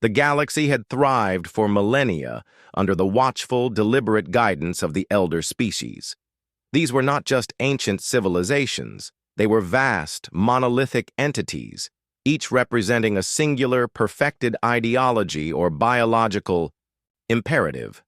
The galaxy had thrived for millennia under the watchful, deliberate guidance of the elder species. These were not just ancient civilizations, they were vast, monolithic entities, each representing a singular, perfected ideology or biological imperative.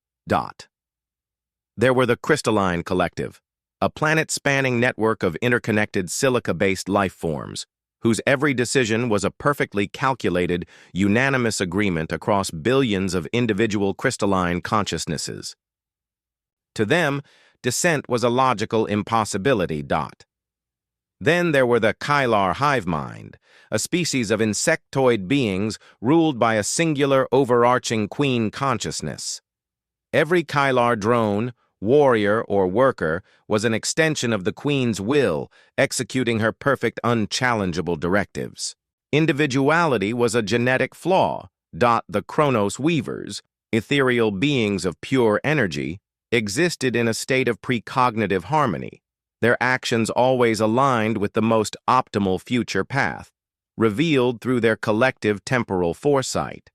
There were the Crystalline Collective, a planet-spanning network of interconnected silica-based life forms, whose every decision was a perfectly calculated, unanimous agreement across billions of individual crystalline consciousnesses. To them, dissent was a logical impossibility. Then there were the Kylar hive mind, a species of insectoid beings ruled by a singular overarching queen consciousness. Every Kylar drone, warrior, or worker was an extension of the queen's will, executing her perfect, unchallengeable directives. Individuality was a genetic flaw. The Chronos Weavers, ethereal beings of pure energy, existed in a state of precognitive harmony, their actions always aligned with the most optimal future path, revealed through their collective temporal foresight.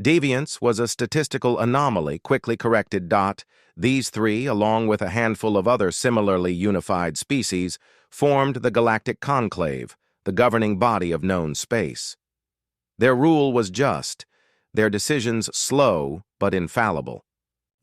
Deviance was a statistical anomaly quickly corrected. These three, along with a handful of other similarly unified species, formed the Galactic Conclave, the governing body of known space. Their rule was just, their decisions slow but infallible,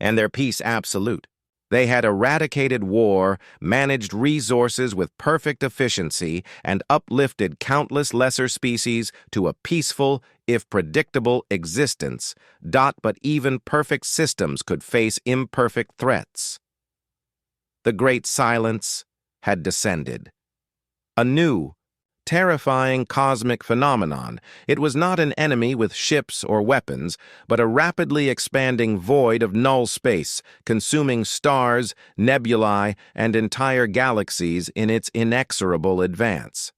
and their peace absolute. They had eradicated war, managed resources with perfect efficiency, and uplifted countless lesser species to a peaceful, if predictable, existence. But even perfect systems could face imperfect threats. The Great Silence had descended. A new, terrifying cosmic phenomenon. It was not an enemy with ships or weapons, but a rapidly expanding void of null space, consuming stars, nebulae, and entire galaxies in its inexorable advance.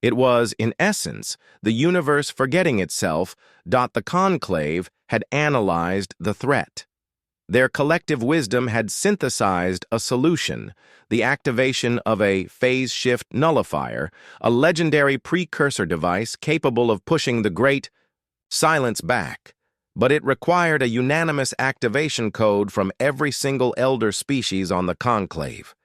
It was, in essence, the universe forgetting itself. The Conclave had analyzed the threat. Their collective wisdom had synthesized a solution, the activation of a phase shift nullifier, a legendary precursor device capable of pushing the Great Silence back. But it required a unanimous activation code from every single elder species on the Conclave.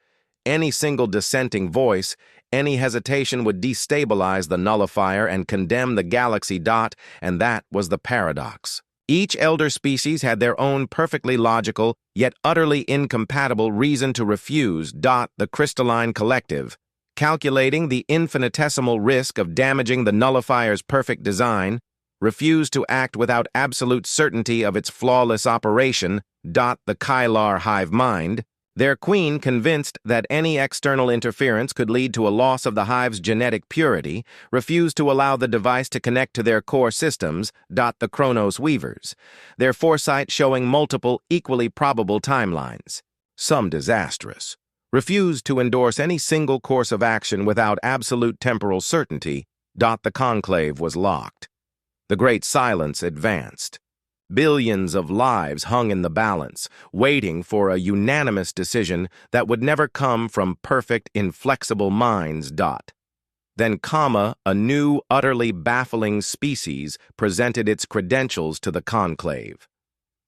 Any single dissenting voice, any hesitation would destabilize the nullifier and condemn the galaxy. And that was the paradox. Each elder species had their own perfectly logical, yet utterly incompatible reason to refuse. The Crystalline Collective, calculating the infinitesimal risk of damaging the nullifier's perfect design, refused to act without absolute certainty of its flawless operation. The Kylar hive mind, their queen, convinced that any external interference could lead to a loss of the hive's genetic purity, refused to allow the device to connect to their core systems. The Chronos Weavers, their foresight showing multiple, equally probable timelines, some disastrous, refused to endorse any single course of action without absolute temporal certainty. The Conclave was locked. The Great Silence advanced. Billions of lives hung in the balance, waiting for a unanimous decision that would never come from perfect, inflexible minds. Then, a new, utterly baffling species presented its credentials to the Conclave.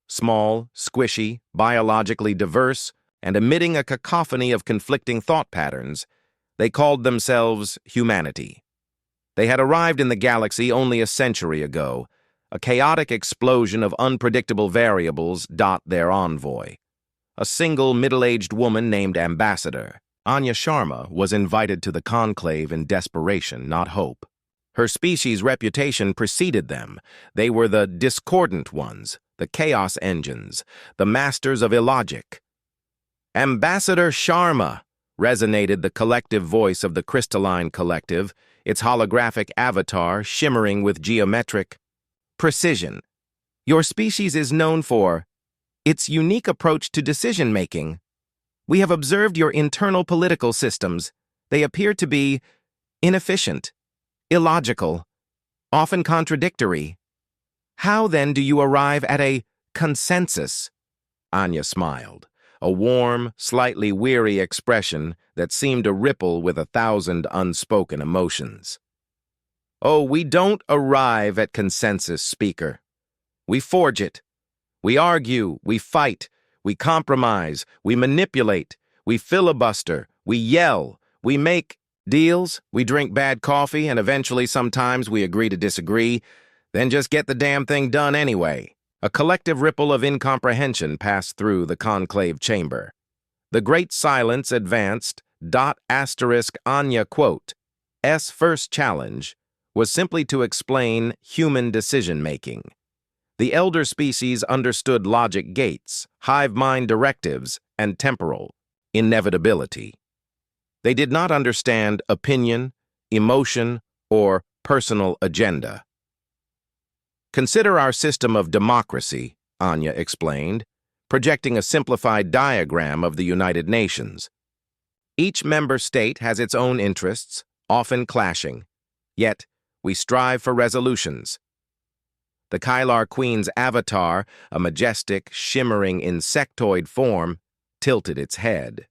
Small, squishy, biologically diverse, and emitting a cacophony of conflicting thought patterns, they called themselves humanity. They had arrived in the galaxy only a century ago, a chaotic explosion of unpredictable variables. Their envoy, a single middle-aged woman named Ambassador, Anya Sharma, was invited to the Conclave in desperation, not hope. Her species' reputation preceded them. They were the discordant ones, the chaos engines, the masters of illogic. Ambassador Sharma, resonated the collective voice of the Crystalline Collective, its holographic avatar shimmering with geometric precision. Your species is known for its unique approach to decision-making. We have observed your internal political systems. They appear to be inefficient, illogical, often contradictory. How then do you arrive at a consensus? Anya smiled, a warm, slightly weary expression that seemed to ripple with 1,000 unspoken emotions. Oh, we don't arrive at consensus, speaker. We forge it. We argue, we fight, we compromise, we manipulate, we filibuster, we yell, we make deals, we drink bad coffee, and eventually sometimes we agree to disagree, then just get the damn thing done anyway. A collective ripple of incomprehension passed through the conclave chamber. The great silence advanced. Anya quote, S first challenge was simply to explain human decision-making. The elder species understood logic gates, hive mind directives, and temporal inevitability. They did not understand opinion, emotion, or personal agenda. Consider our system of democracy, Anya explained, projecting a simplified diagram of the United Nations. Each member state has its own interests, often clashing, yet we strive for resolutions. The Kylar Queen's avatar, a majestic, shimmering insectoid form, tilted its head.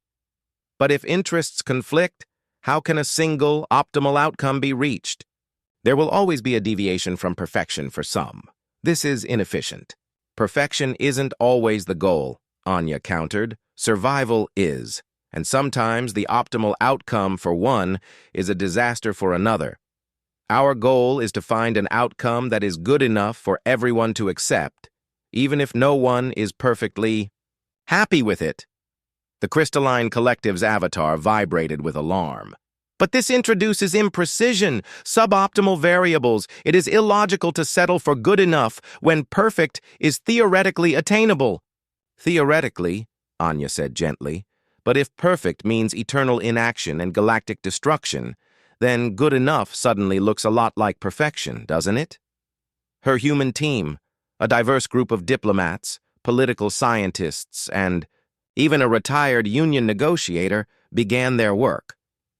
But if interests conflict, how can a single, optimal outcome be reached? There will always be a deviation from perfection for some. This is inefficient. Perfection isn't always the goal, Anya countered. Survival is, and sometimes the optimal outcome for one is a disaster for another. Our goal is to find an outcome that is good enough for everyone to accept, even if no one is perfectly happy with it. The crystalline collective's avatar vibrated with alarm. But this introduces imprecision, suboptimal variables. It is illogical to settle for good enough when perfect is theoretically attainable. Theoretically, Anya said gently, but if perfect means eternal inaction and galactic destruction, then good enough suddenly looks a lot like perfection, doesn't it? Her human team, a diverse group of diplomats, political scientists, and even a retired union negotiator, began their work.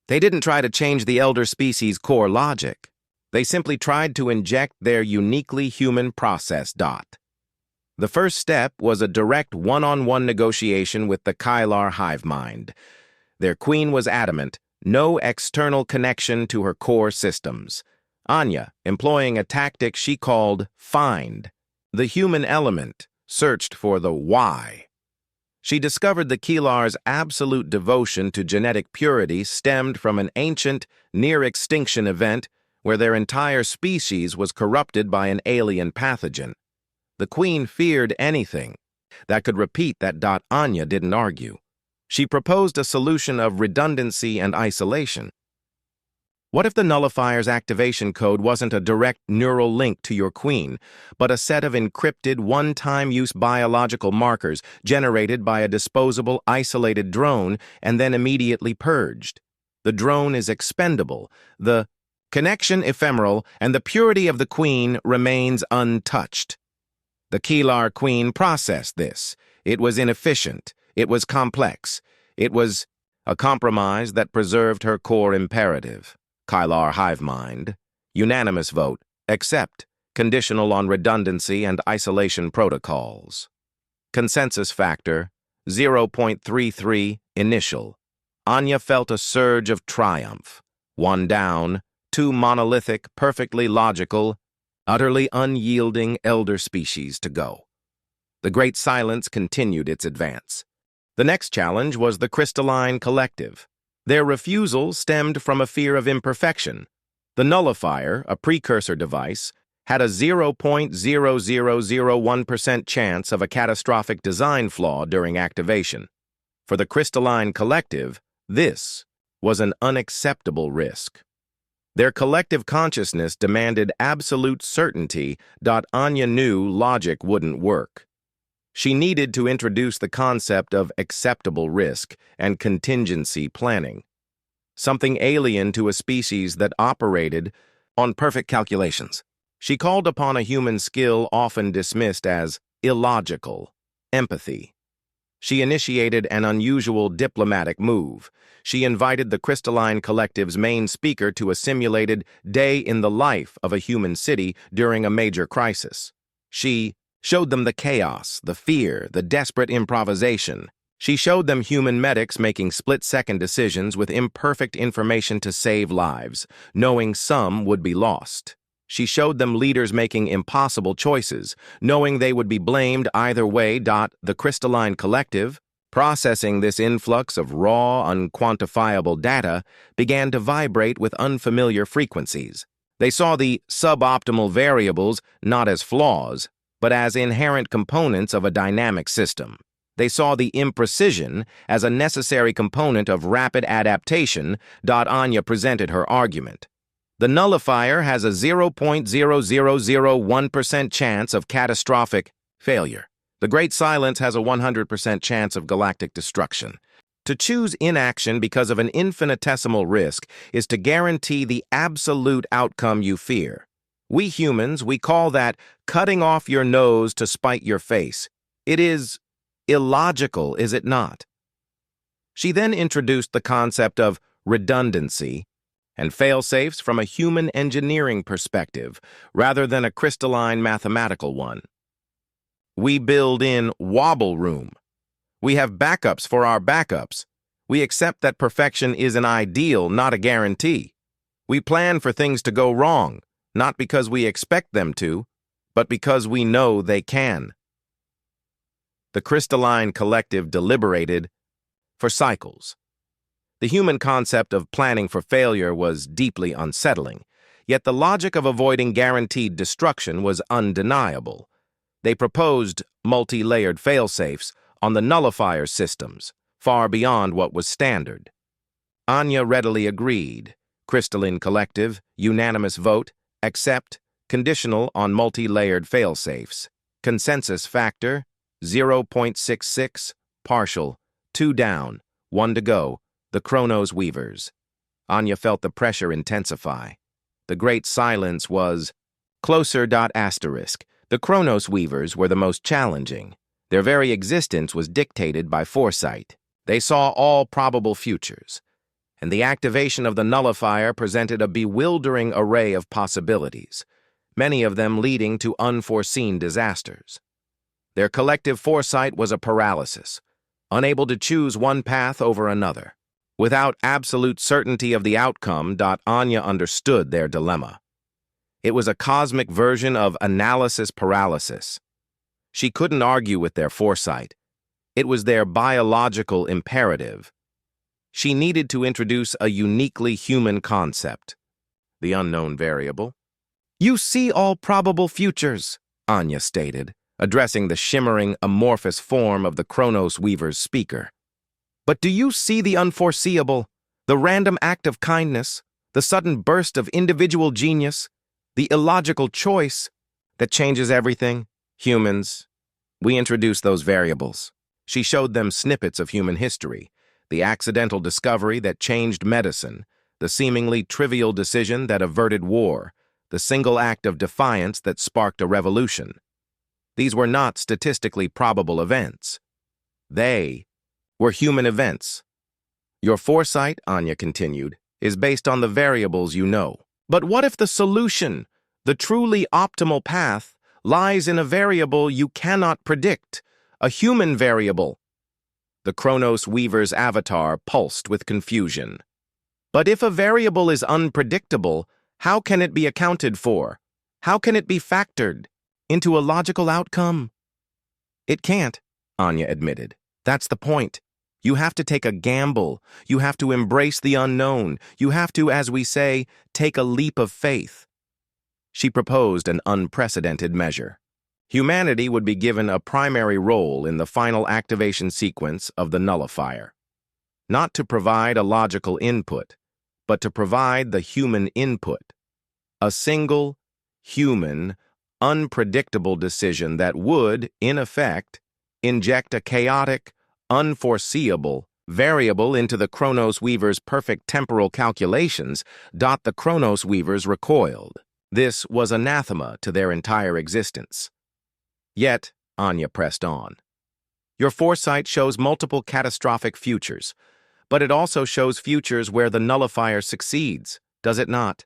They didn't try to change the elder species' core logic. They simply tried to inject their uniquely human process. The first step was a direct one-on-one negotiation with the Kylar hive mind. Their queen was adamant, no external connection to her core systems. Anya, employing a tactic she called find, the human element, searched for the why. She discovered the Kylar's absolute devotion to genetic purity stemmed from an ancient, near-extinction event where their entire species was corrupted by an alien pathogen. The queen feared anything that could repeat that. Anya didn't argue. She proposed a solution of redundancy and isolation. What if the nullifier's activation code wasn't a direct neural link to your queen, but a set of encrypted, one-time-use biological markers generated by a disposable, isolated drone and then immediately purged? The drone is expendable, the connection ephemeral, and the purity of the queen remains untouched. The Kylar queen processed this. It was inefficient. It was complex. It was a compromise that preserved her core imperative. Kylar hive mind. Unanimous vote. Accept. Conditional on redundancy and isolation protocols. Consensus factor. 0.33 initial. Anya felt a surge of triumph. One down. Two monolithic, perfectly logical, utterly unyielding elder species to go. The great silence continued its advance. The next challenge was the crystalline collective. Their refusal stemmed from a fear of imperfection. The nullifier, a precursor device, had a 0.0001% chance of a catastrophic design flaw during activation. For the crystalline collective, this was an unacceptable risk. Their collective consciousness demanded absolute certainty. Anya knew logic wouldn't work. She needed to introduce the concept of acceptable risk and contingency planning, something alien to a species that operated on perfect calculations. She called upon a human skill often dismissed as illogical, empathy. She initiated an unusual diplomatic move. She invited the crystalline collective's main speaker to a simulated day in the life of a human city during a major crisis. She showed them the chaos, the fear, the desperate improvisation. She showed them human medics making split-second decisions with imperfect information to save lives, knowing some would be lost. She showed them leaders making impossible choices, knowing they would be blamed either way. The crystalline collective, processing this influx of raw, unquantifiable data, began to vibrate with unfamiliar frequencies. They saw the suboptimal variables not as flaws, but as inherent components of a dynamic system. They saw the imprecision as a necessary component of rapid adaptation. Anya presented her argument. The nullifier has a 0.0001% chance of catastrophic failure. The Great Silence has a 100% chance of galactic destruction. To choose inaction because of an infinitesimal risk is to guarantee the absolute outcome you fear. We humans, we call that cutting off your nose to spite your face. It is illogical, is it not? She then introduced the concept of redundancy and fail-safes from a human engineering perspective, rather than a crystalline mathematical one. We build in wobble room. We have backups for our backups. We accept that perfection is an ideal, not a guarantee. We plan for things to go wrong, not because we expect them to, but because we know they can. The crystalline collective deliberated for cycles. The human concept of planning for failure was deeply unsettling, yet the logic of avoiding guaranteed destruction was undeniable. They proposed multi-layered fail-safes on the nullifier systems, far beyond what was standard. Anya readily agreed. Crystalline collective, unanimous vote, accept, conditional on multi-layered fail-safes. Consensus factor, 0.66, partial, 2 down, 1 to go. The Chronos Weavers. Anya felt the pressure intensify. The Great Silence was closer. The Chronos Weavers were the most challenging. Their very existence was dictated by foresight. They saw all probable futures, and the activation of the nullifier presented a bewildering array of possibilities, many of them leading to unforeseen disasters. Their collective foresight was a paralysis, unable to choose one path over another. Without absolute certainty of the outcome, Anya understood their dilemma. It was a cosmic version of analysis paralysis. She couldn't argue with their foresight. It was their biological imperative. She needed to introduce a uniquely human concept, the unknown variable. "You see all probable futures," Anya stated, addressing the shimmering, amorphous form of the Chronos Weaver's speaker. "But do you see the unforeseeable, the random act of kindness, the sudden burst of individual genius, the illogical choice that changes everything?" Humans. We introduced those variables. She showed them snippets of human history, the accidental discovery that changed medicine, the seemingly trivial decision that averted war, the single act of defiance that sparked a revolution. These were not statistically probable events. They were human events. Your foresight, Anya continued, is based on the variables you know. But what if the solution, the truly optimal path, lies in a variable you cannot predict, a human variable? The Chronos Weaver's avatar pulsed with confusion. But if a variable is unpredictable, how can it be accounted for? How can it be factored into a logical outcome? It can't, Anya admitted. That's the point. You have to take a gamble. You have to embrace the unknown. You have to, as we say, take a leap of faith. She proposed an unprecedented measure. Humanity would be given a primary role in the final activation sequence of the nullifier. Not to provide a logical input, but to provide the human input. A single, human, unpredictable decision that would, in effect, inject a chaotic, unforeseeable variable into the Chronos Weaver's perfect temporal calculations. The Chronos Weavers recoiled. This was anathema to their entire existence. Yet, Anya pressed on. Your foresight shows multiple catastrophic futures, but it also shows futures where the nullifier succeeds, does it not?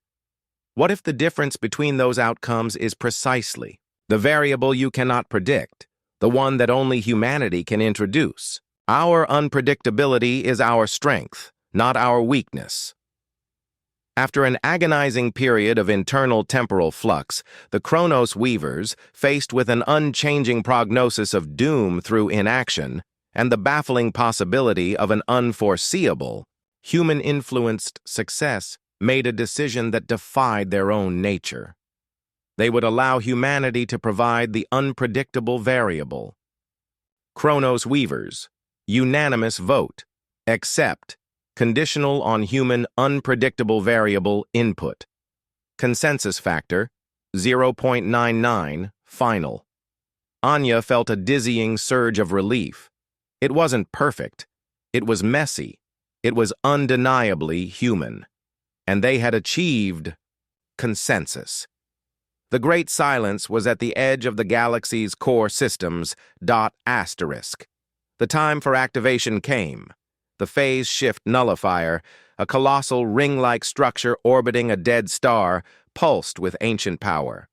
What if the difference between those outcomes is precisely the variable you cannot predict, the one that only humanity can introduce? Our unpredictability is our strength, not our weakness. After an agonizing period of internal temporal flux, the Chronos Weavers, faced with an unchanging prognosis of doom through inaction and the baffling possibility of an unforeseeable, human-influenced success, made a decision that defied their own nature. They would allow humanity to provide the unpredictable variable. Chronos Weavers, unanimous vote, accept, conditional on human unpredictable variable input. Consensus factor, 0.99, final. Anya felt a dizzying surge of relief. It wasn't perfect. It was messy. It was undeniably human. And they had achieved consensus. The Great Silence was at the edge of the galaxy's core systems, ***. The time for activation came. The phase shift nullifier, a colossal ring-like structure orbiting a dead star, pulsed with ancient power.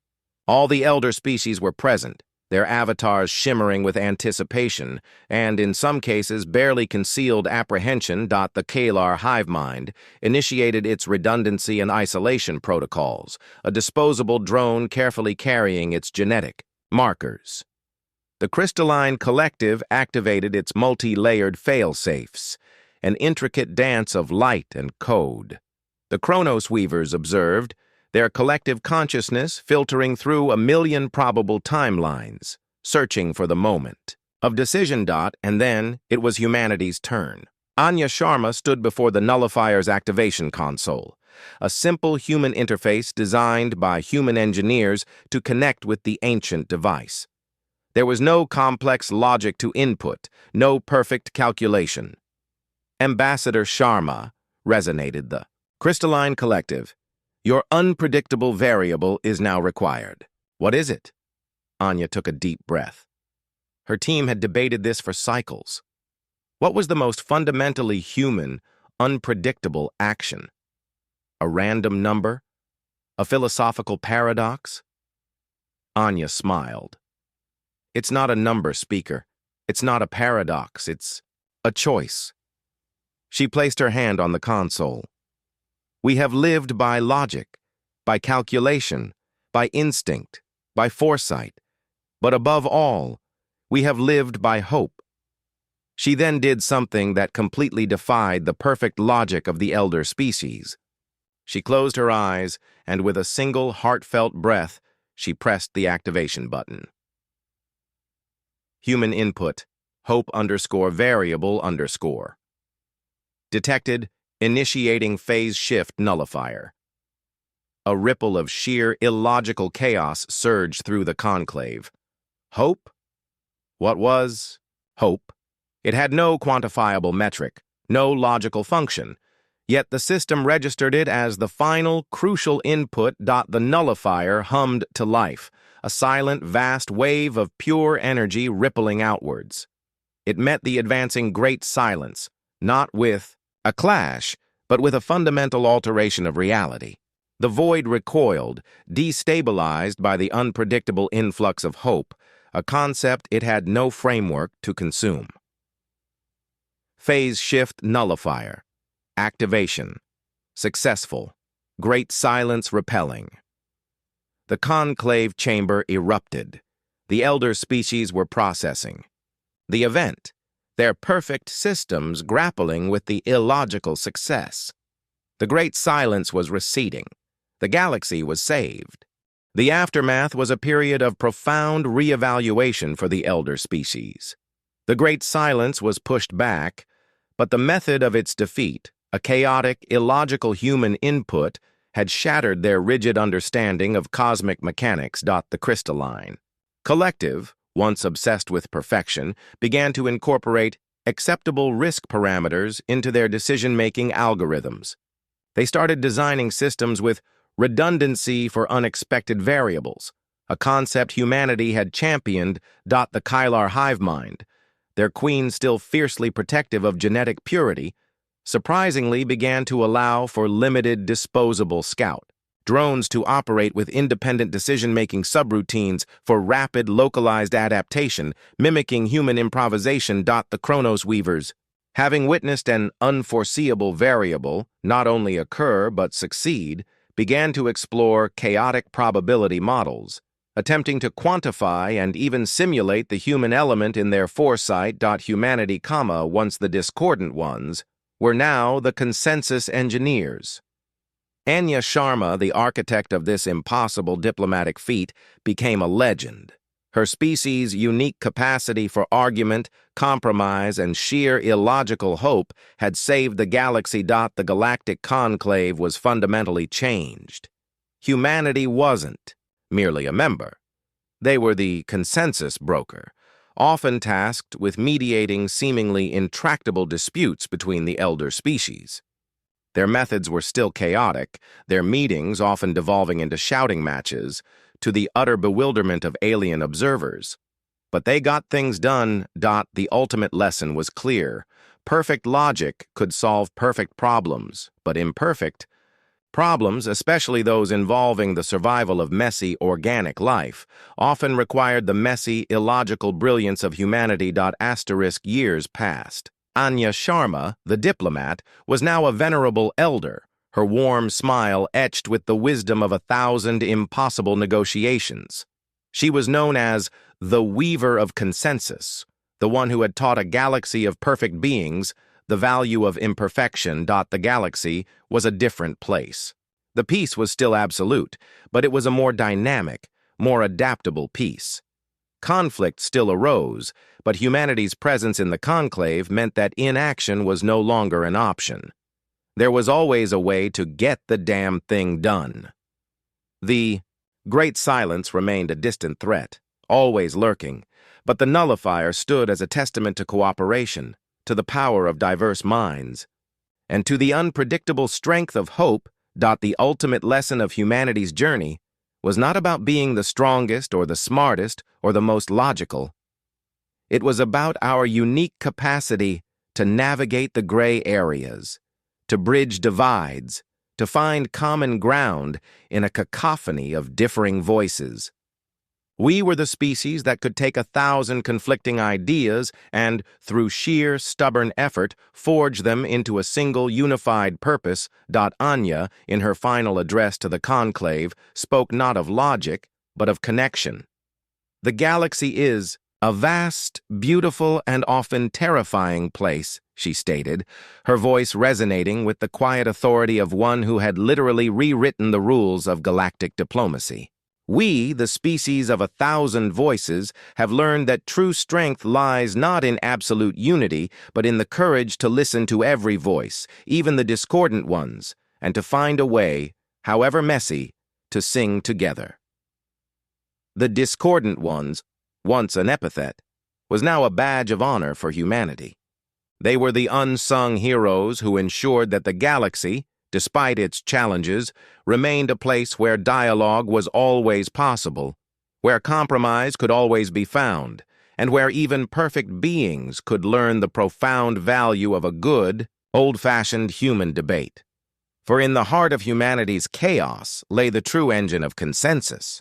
All the elder species were present, their avatars shimmering with anticipation, and in some cases barely concealed apprehension. The Kalar hive mind initiated its redundancy and isolation protocols, a disposable drone carefully carrying its genetic markers. The crystalline collective activated its multi-layered fail-safes, an intricate dance of light and code. The Chronos Weavers observed, their collective consciousness filtering through a million probable timelines, searching for the moment of decision. And then it was humanity's turn. Anya Sharma stood before the nullifier's activation console, a simple human interface designed by human engineers to connect with the ancient device. There was no complex logic to input, no perfect calculation. Ambassador Sharma, resonated the crystalline collective. Your unpredictable variable is now required. What is it? Anya took a deep breath. Her team had debated this for cycles. What was the most fundamentally human, unpredictable action? A random number? A philosophical paradox? Anya smiled. It's not a number, Speaker. It's not a paradox. It's a choice. She placed her hand on the console. We have lived by logic, by calculation, by instinct, by foresight, but above all, we have lived by hope. She then did something that completely defied the perfect logic of the elder species. She closed her eyes, and with a single heartfelt breath, she pressed the activation button. Human input, hope_variable_. Detected, initiating phase shift nullifier. A ripple of sheer illogical chaos surged through the conclave. Hope? What was hope? It had no quantifiable metric, no logical function, yet the system registered it as the final, crucial input. The nullifier hummed to life, a silent, vast wave of pure energy rippling outwards. It met the advancing Great Silence, not with a clash, but with a fundamental alteration of reality. The void recoiled, destabilized by the unpredictable influx of hope, a concept it had no framework to consume. Phase shift nullifier. Activation. Successful. Great Silence repelling. The conclave chamber erupted. The elder species were processing. The event. Their perfect systems grappling with the illogical success. The Great Silence was receding. The galaxy was saved. The aftermath was a period of profound reevaluation for the elder species. The Great Silence was pushed back, but the method of its defeat, a chaotic, illogical human input, had shattered their rigid understanding of cosmic mechanics. The crystalline collective, once obsessed with perfection, began to incorporate acceptable risk parameters into their decision-making algorithms. They started designing systems with redundancy for unexpected variables, a concept humanity had championed. The Kylar hive mind, their queen still fiercely protective of genetic purity, surprisingly began to allow for limited disposable scout drones to operate with independent decision-making subroutines for rapid, localized adaptation, mimicking human improvisation. The Chronos Weavers Having witnessed an unforeseeable variable not only occur but succeed, began to explore chaotic probability models, attempting to quantify and even simulate the human element in their foresight. Humanity, once the discordant ones, were now the consensus engineers. Anya Sharma, the architect of this impossible diplomatic feat, became a legend. Her species' unique capacity for argument, compromise, and sheer illogical hope had saved the galaxy. The Galactic Conclave was fundamentally changed. Humanity wasn't merely a member. They were the consensus broker, often tasked with mediating seemingly intractable disputes between the elder species. Their methods were still chaotic, their meetings often devolving into shouting matches, to the utter bewilderment of alien observers. But they got things done. The ultimate lesson was clear. Perfect logic could solve perfect problems, but imperfect problems, especially those involving the survival of messy, organic life, often required the messy, illogical brilliance of humanity. Years passed. Anya Sharma, the diplomat, was now a venerable elder, her warm smile etched with the wisdom of 1,000 impossible negotiations. She was known as the Weaver of Consensus, the one who had taught a galaxy of perfect beings the value of imperfection. The galaxy was a different place. The peace was still absolute, but it was a more dynamic, more adaptable peace. Conflict still arose, but humanity's presence in the conclave meant that inaction was no longer an option. There was always a way to get the damn thing done. The Great Silence remained a distant threat, always lurking, but the nullifier stood as a testament to cooperation, to the power of diverse minds, and to the unpredictable strength of hope. The ultimate lesson of humanity's journey was not about being the strongest or the smartest or the most logical. It was about our unique capacity to navigate the gray areas, to bridge divides, to find common ground in a cacophony of differing voices. We were the species that could take 1,000 conflicting ideas and, through sheer, stubborn effort, forge them into a single unified purpose. Anya, in her final address to the conclave, spoke not of logic, but of connection. The galaxy is a vast, beautiful, and often terrifying place, she stated, her voice resonating with the quiet authority of one who had literally rewritten the rules of galactic diplomacy. We, the species of 1,000 voices, have learned that true strength lies not in absolute unity, but in the courage to listen to every voice, even the discordant ones, and to find a way, however messy, to sing together. The discordant ones, once an epithet, was now a badge of honor for humanity. They were the unsung heroes who ensured that the galaxy, despite its challenges, remained a place where dialogue was always possible, where compromise could always be found, and where even perfect beings could learn the profound value of a good, old-fashioned human debate. For in the heart of humanity's chaos lay the true engine of consensus.